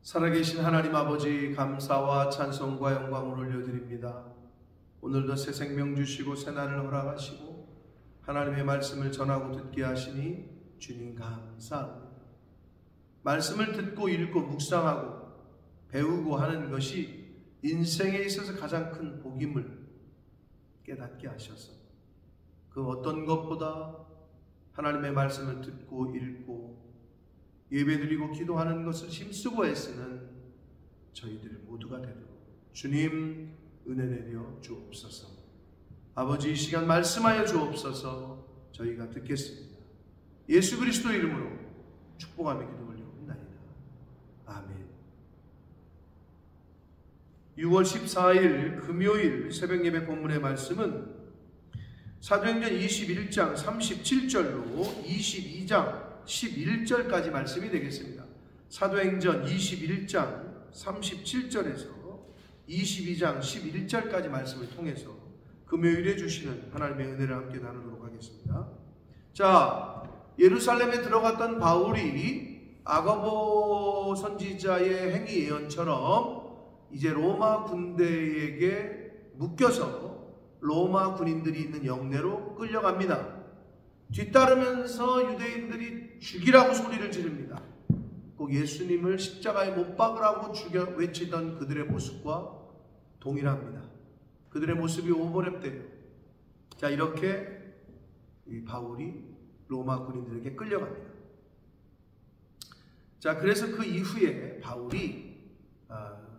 살아계신 하나님 아버지, 감사와 찬송과 영광을 올려드립니다. 오늘도 새 생명 주시고 새 날을 허락하시고 하나님의 말씀을 전하고 듣게 하시니 주님 감사합니다. 말씀을 듣고 읽고 묵상하고 배우고 하는 것이 인생에 있어서 가장 큰 복임을 깨닫게 하셔서 그 어떤 것보다 하나님의 말씀을 듣고 읽고 예배드리고 기도하는 것을 힘쓰고 애쓰는 저희들 모두가 되도록 주님 은혜 내려 주옵소서. 아버지, 이 시간 말씀하여 주옵소서. 저희가 듣겠습니다. 예수 그리스도 이름으로 축복하며 기도 올려옵나이다. 아멘. 6월 14일 금요일 새벽 예배 본문의 말씀은 사도행전 21장 37절로 22장 11절까지 말씀이 되겠습니다. 사도행전 21장 37절에서 22장 11절까지 말씀을 통해서 금요일에 주시는 하나님의 은혜를 함께 나누도록 하겠습니다. 자, 예루살렘에 들어갔던 바울이 아가보 선지자의 행위 예언처럼 이제 로마 군대에게 묶여서 로마 군인들이 있는 영내로 끌려갑니다. 뒤따르면서 유대인들이 죽이라고 소리를 지릅니다. 꼭 예수님을 십자가에 못 박으라고 외치던 그들의 모습과 동일합니다. 그들의 모습이 오버랩돼요. 자, 이렇게 이 바울이 로마 군인들에게 끌려갑니다. 자, 그래서 그 이후에 바울이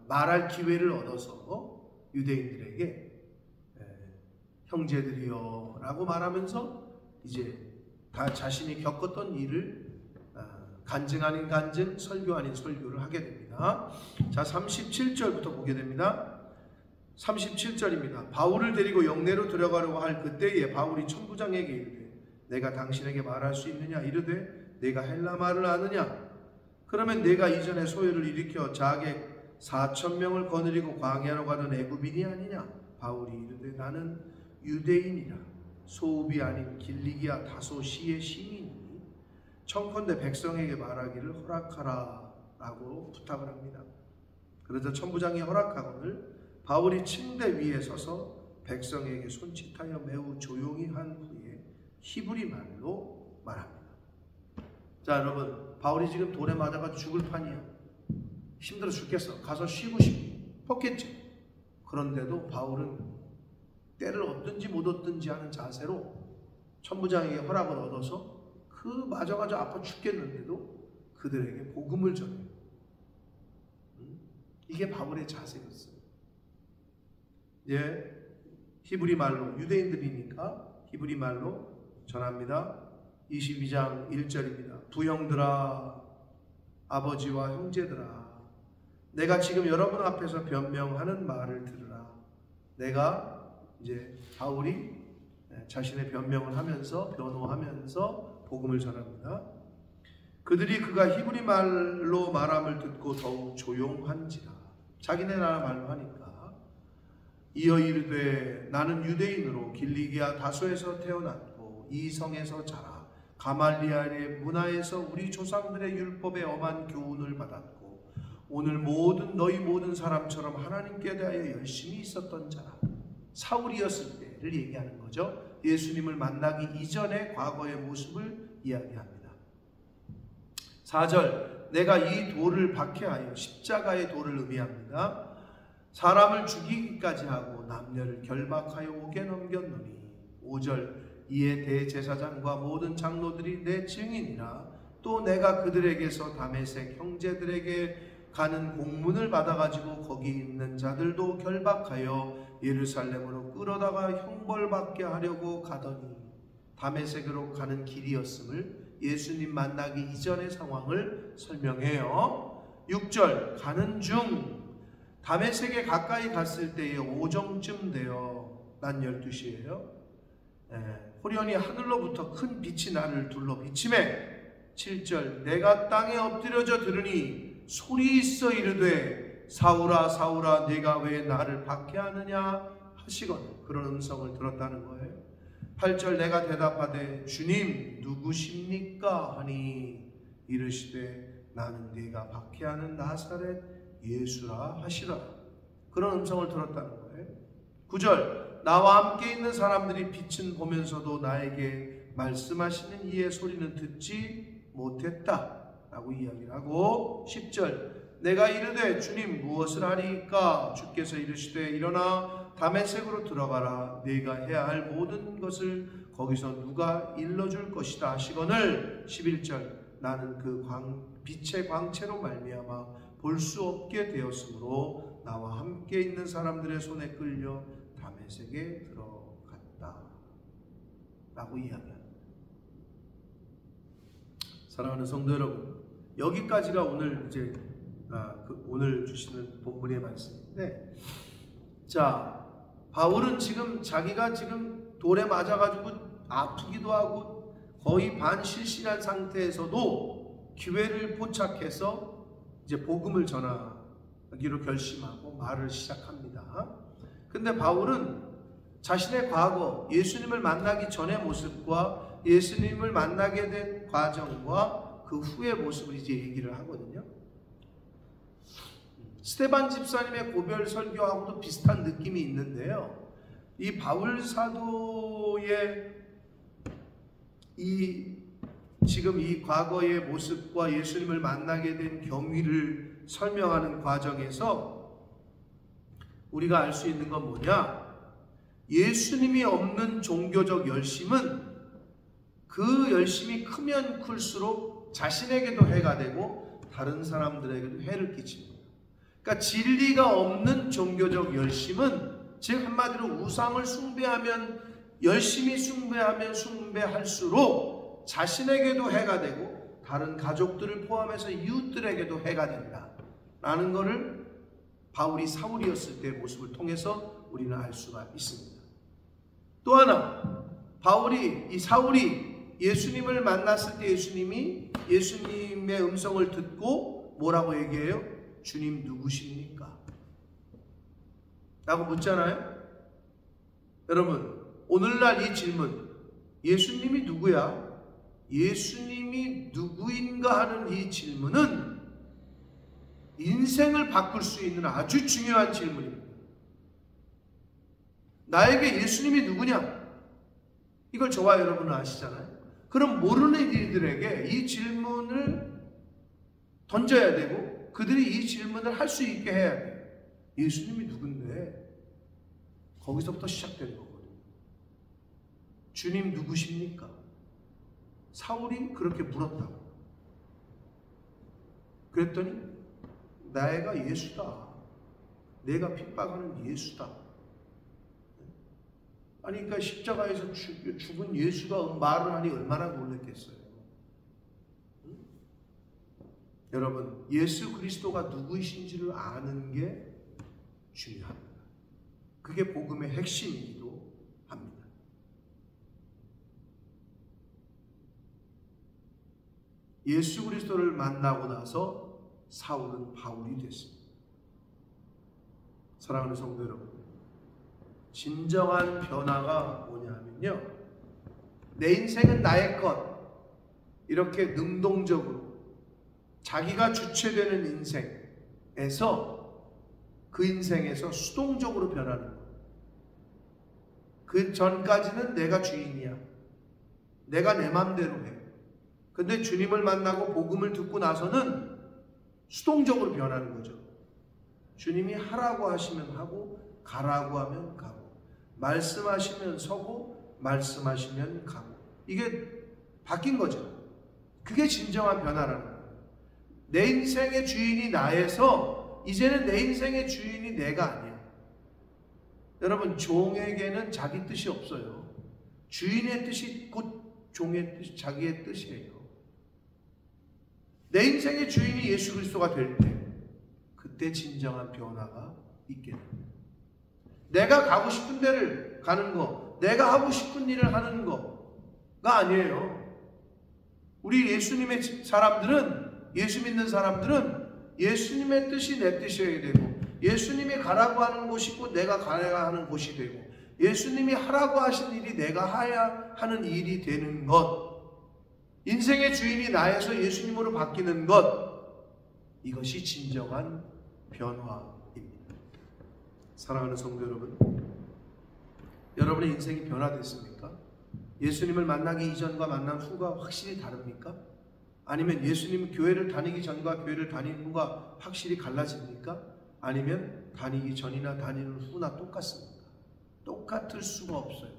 말할 기회를 얻어서 유대인들에게 형제들이여 라고 말하면서 이제 다 자신이 겪었던 일을 간증 아닌 간증, 설교 아닌 설교를 하게 됩니다. 자, 37절부터 보게 됩니다. 37절입니다. 바울을 데리고 영내로 들어가려고 할 그때에 바울이 천부장에게 이르되 내가 당신에게 말할 수 있느냐? 이르되 내가 헬라 말을 아느냐? 그러면 내가 이전에 소요를 일으켜 자객 4,000명을 거느리고 광야로 가던 애굽인이 아니냐? 바울이 이르되 나는 유대인이라 소읍이 아닌 길리기아 다소 시의 시민이니 청컨대 백성에게 말하기를 허락하라 라고 부탁을 합니다. 그래서 천부장이 허락하거늘 바울이 침대 위에 서서 백성에게 손짓하여 매우 조용히 한 후에 히브리 말로 말합니다. 자, 여러분, 바울이 지금 돌에 맞아가 죽을 판이야. 힘들어 죽겠어. 가서 쉬고 싶었겠죠. 그런데도 바울은 때를 얻든지 못 얻든지 하는 자세로 천부장에게 허락을 얻어서 그 맞아가지고 아파 죽겠는데도 그들에게 복음을 전해요. 이게 바울의 자세였어요. 예, 히브리 말로, 유대인들이니까 히브리 말로 전합니다. 22장 1절입니다. 부형들아, 아버지와 형제들아, 내가 지금 여러분 앞에서 변명하는 말을 들으라. 내가 이제 바울이 자신의 변명을 하면서 변호하면서 복음을 전합니다. 그들이 그가 히브리 말로 말함을 듣고 더욱 조용한지라. 자기네 나라 말로 하니까 이어 이르되 나는 유대인으로 길리기아 다소에서 태어났고 이 성에서 자라 가말리엘의 문화에서 우리 조상들의 율법에 엄한 교훈을 받았고 오늘 너희 모든 사람처럼 하나님께 대하여 열심히 있었던 자라. 사울이었을 때를 얘기하는 거죠. 예수님을 만나기 이전의 과거의 모습을 이야기합니다. 4절, 내가 이 돌을 박해하여 십자가의 돌을 의미합니다. 사람을 죽이기까지 하고 남녀를 결박하여 옥에 넘겼노니. 5절, 이에 대제사장과 모든 장로들이 내 증인이라. 또 내가 그들에게서 다메섹 형제들에게 가는 공문을 받아가지고 거기 있는 자들도 결박하여 예루살렘으로 끌어다가 형벌받게 하려고 가더니 다메섹으로 가는 길이었음을 예수님 만나기 이전의 상황을 설명해요. 6절, 가는 중 다메섹에 가까이 갔을 때에 오정쯤 되어 난 12시예요. 호련히 하늘로부터 큰 빛이 나를 둘러 비치매. 7절, 내가 땅에 엎드려져 들으니 소리 있어 이르되 사울아 사울아 네가 왜 나를 박해하느냐 하시거늘. 그런 음성을 들었다는 거예요. 8절, 내가 대답하되 주님 누구십니까 하니 이르시되 나는 네가 박해하는 나사렛 예수라 하시더라. 그런 음성을 들었다는 거예요. 9절 나와 함께 있는 사람들이 빛은 보면서도 나에게 말씀하시는 이의 소리는 듣지 못했다 라고 이야기를 하고 10절 내가 이르되 주님 무엇을 하리이까? 주께서 이르시되 일어나 다메섹으로 들어가라. 네가 해야 할 모든 것을 거기서 누가 일러줄 것이다 하시거늘 11절 나는 그 빛의 광채로 말미암아 볼 수 없게 되었으므로 나와 함께 있는 사람들의 손에 끌려 다메섹에 들어갔다 라고 이야기합니다. 사랑하는 성도 여러분, 여기까지가 오늘 이제 오늘 주시는 본문의 말씀인데, 자, 바울은 지금 자기가 지금 돌에 맞아가지고 아프기도 하고 거의 반실신한 상태에서도 기회를 포착해서 이제 복음을 전하기로 결심하고 말을 시작합니다. 근데 바울은 자신의 과거, 예수님을 만나기 전의 모습과 예수님을 만나게 된 과정과 그 후의 모습을 이제 얘기를 하거든요. 스데반 집사님의 고별 설교하고도 비슷한 느낌이 있는데요. 이 바울 사도의 지금 이 과거의 모습과 예수님을 만나게 된 경위를 설명하는 과정에서 우리가 알 수 있는 건 뭐냐? 예수님이 없는 종교적 열심은 그 열심이 크면 클수록 자신에게도 해가 되고 다른 사람들에게도 해를 끼칩니다. 그러니까 진리가 없는 종교적 열심은, 즉 한마디로 우상을 숭배하면, 열심히 숭배하면 숭배할수록 자신에게도 해가 되고 다른 가족들을 포함해서 이웃들에게도 해가 된다 라는 것을 바울이 사울이었을 때의 모습을 통해서 우리는 알 수가 있습니다. 또 하나, 이 사울이 예수님을 만났을 때 예수님의 음성을 듣고 뭐라고 얘기해요? 주님 누구십니까? 라고 묻잖아요. 여러분, 오늘날 이 질문, 예수님이 누구야? 예수님이 누구인가 하는 이 질문은 인생을 바꿀 수 있는 아주 중요한 질문입니다. 나에게 예수님이 누구냐? 이걸 저와 여러분은 아시잖아요. 그럼 모르는 이들에게 이 질문을 던져야 되고 그들이 이 질문을 할 수 있게 해야 돼요. 예수님이 누군데? 거기서부터 시작되는 거거든요. 주님 누구십니까? 사울이 그렇게 물었다고. 그랬더니 내가 예수다. 내가 핍박하는 예수다. 아니, 그러니까 십자가에서 죽은 예수가 말을 하니 얼마나 놀랐겠어요. 여러분, 예수 그리스도가 누구이신지를 아는 게 중요합니다. 그게 복음의 핵심이기도 합니다. 예수 그리스도를 만나고 나서 사울은 바울이 됐습니다. 사랑하는 성도 여러분, 진정한 변화가 뭐냐면요, 내 인생은 나의 것, 이렇게 능동적으로 자기가 주체되는 인생에서 그 인생에서 수동적으로 변하는 거예요. 그 전까지는 내가 주인이야. 내가 내 맘대로 해. 근데 주님을 만나고 복음을 듣고 나서는 수동적으로 변하는 거죠. 주님이 하라고 하시면 하고, 가라고 하면 가고, 말씀하시면 서고, 말씀하시면 가고, 이게 바뀐 거죠. 그게 진정한 변화라는 거예요. 내 인생의 주인이 나에서 이제는 내 인생의 주인이 내가 아니야. 여러분, 종에게는 자기 뜻이 없어요. 주인의 뜻이 곧 종의 뜻, 자기의 뜻이에요. 내 인생의 주인이 예수 그리스도가 될 때, 그때 진정한 변화가 있게 됩니다. 내가 가고 싶은 데를 가는 거, 내가 하고 싶은 일을 하는 거가 아니에요. 우리 예수님의 사람들은, 예수 믿는 사람들은 예수님의 뜻이 내 뜻이어야 되고, 예수님이 가라고 하는 곳이 고 내가 가야 하는 곳이 되고, 예수님이 하라고 하신 일이 내가 해야 하는 일이 되는 것, 인생의 주인이 나에서 예수님으로 바뀌는 것, 이것이 진정한 변화입니다. 사랑하는 성도 여러분, 여러분의 인생이 변화됐습니까? 예수님을 만나기 이전과 만난 후가 확실히 다릅니까? 아니면 예수님 교회를 다니기 전과 교회를 다니는 후가 확실히 갈라집니까? 아니면 다니기 전이나 다니는 후나 똑같습니까? 똑같을 수가 없어요.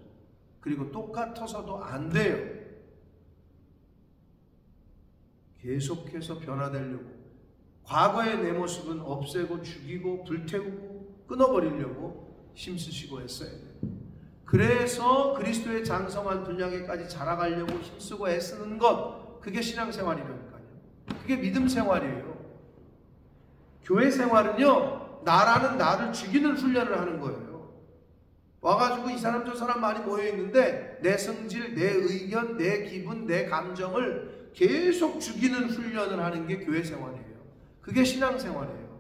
그리고 똑같아서도 안 돼요. 계속해서 변화되려고, 과거의 내 모습은 없애고 죽이고 불태우고 끊어버리려고 힘쓰시고 애써야 돼요. 그래서 그리스도의 장성한 분량에까지 자라가려고 힘쓰고 애쓰는 것, 그게 신앙생활이라니까요. 그게 믿음생활이에요. 교회 생활은요, 나라는 나를 죽이는 훈련을 하는 거예요. 와가지고 이 사람 저 사람 많이 모여있는데 내 성질, 내 의견, 내 기분, 내 감정을 계속 죽이는 훈련을 하는 게 교회 생활이에요. 그게 신앙생활이에요.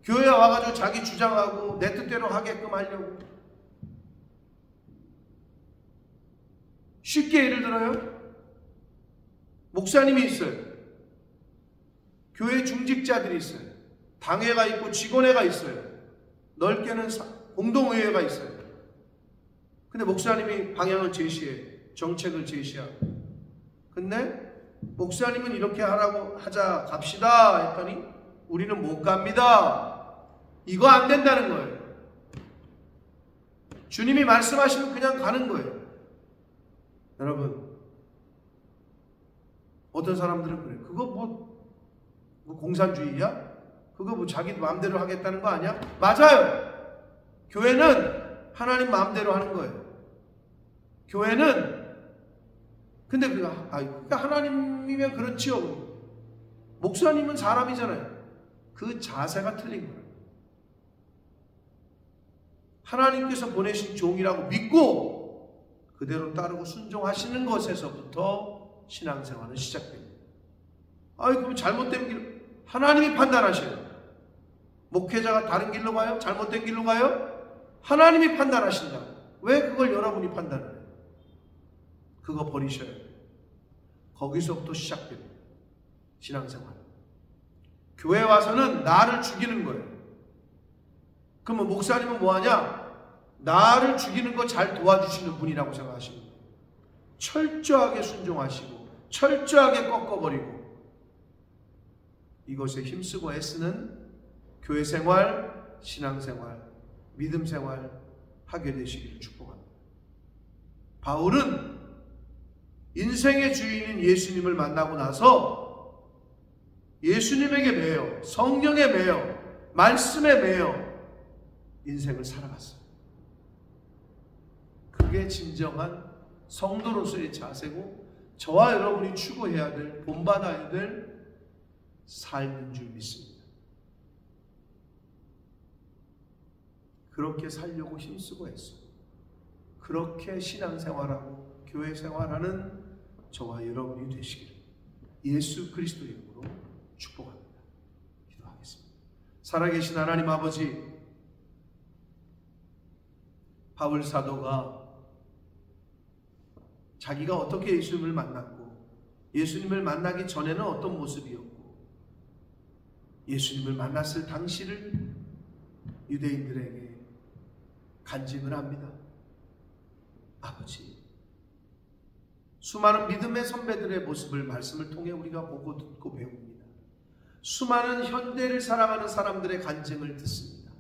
교회에 와가지고 자기 주장하고 내 뜻대로 하게끔 하려고. 쉽게 예를 들어요. 목사님이 있어요. 교회 중직자들이 있어요. 당회가 있고 직원회가 있어요. 넓게는 공동의회가 있어요. 근데 목사님이 방향을 제시해, 정책을 제시하고. 근데 목사님은 이렇게 하자 갑시다 했더니 우리는 못 갑니다. 이거 안 된다는 거예요. 주님이 말씀하시면 그냥 가는 거예요. 여러분, 어떤 사람들은 그래. 그거 뭐 공산주의야? 그거 뭐 자기 마음대로 하겠다는 거 아니야? 맞아요. 교회는 하나님 마음대로 하는 거예요. 교회는 근데 그러니까 하나님이면 그렇지요. 목사님은 사람이잖아요. 그 자세가 틀린 거예요. 하나님께서 보내신 종이라고 믿고 그대로 따르고 순종하시는 것에서부터 신앙생활은 시작됩니다. 그럼 잘못된 길 하나님이 판단하셔요. 목회자가 다른 길로 가요? 잘못된 길로 가요? 하나님이 판단하신다고. 왜 그걸 여러분이 판단을 해요? 그거 버리셔야 돼요. 거기서부터 시작됩니다. 신앙생활. 교회 와서는 나를 죽이는 거예요. 그러면 목사님은 뭐하냐? 나를 죽이는 거 잘 도와주시는 분이라고 생각하시는 거예요. 철저하게 순종하시고 철저하게 꺾어버리고 이것에 힘쓰고 애쓰는 교회생활, 신앙생활, 믿음생활 하게 되시기를 축복합니다. 바울은 인생의 주인인 예수님을 만나고 나서 예수님에게 매여, 성령에 매여, 말씀에 매여 인생을 살아갔어요. 그게 진정한 성도로서의 자세고 저와 여러분이 추구해야 될, 본받아야 될 삶인 줄 믿습니다. 그렇게 살려고 힘쓰고 했어요. 그렇게 신앙생활하고 교회생활하는 저와 여러분이 되시기를 예수 그리스도 이름으로 축복합니다. 기도하겠습니다. 살아계신 하나님 아버지, 바울 사도가 자기가 어떻게 예수님을 만났고 예수님을 만나기 전에는 어떤 모습이었고 예수님을 만났을 당시를 유대인들에게 간증을 합니다. 아버지, 수많은 믿음의 선배들의 모습을 말씀을 통해 우리가 보고 듣고 배웁니다. 수많은 현대를 살아가는 사람들의 간증을 듣습니다.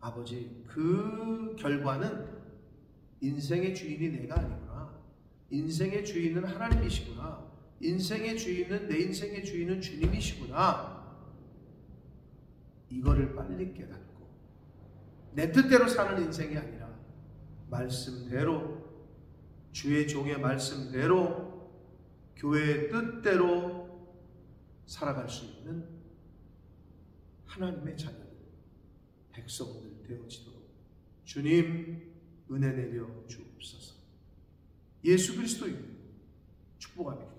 아버지, 그 결과는 인생의 주인이 내가 아니구나. 인생의 주인은 하나님이시구나. 인생의 주인은, 내 인생의 주인은 주님이시구나. 이거를 빨리 깨닫고 내 뜻대로 사는 인생이 아니라 말씀대로, 주의 종의 말씀대로, 교회의 뜻대로 살아갈 수 있는 하나님의 자녀들, 백성들 되어지도록 주님 은혜 내려 주옵소서. 예수 그리스도의 축복합니다.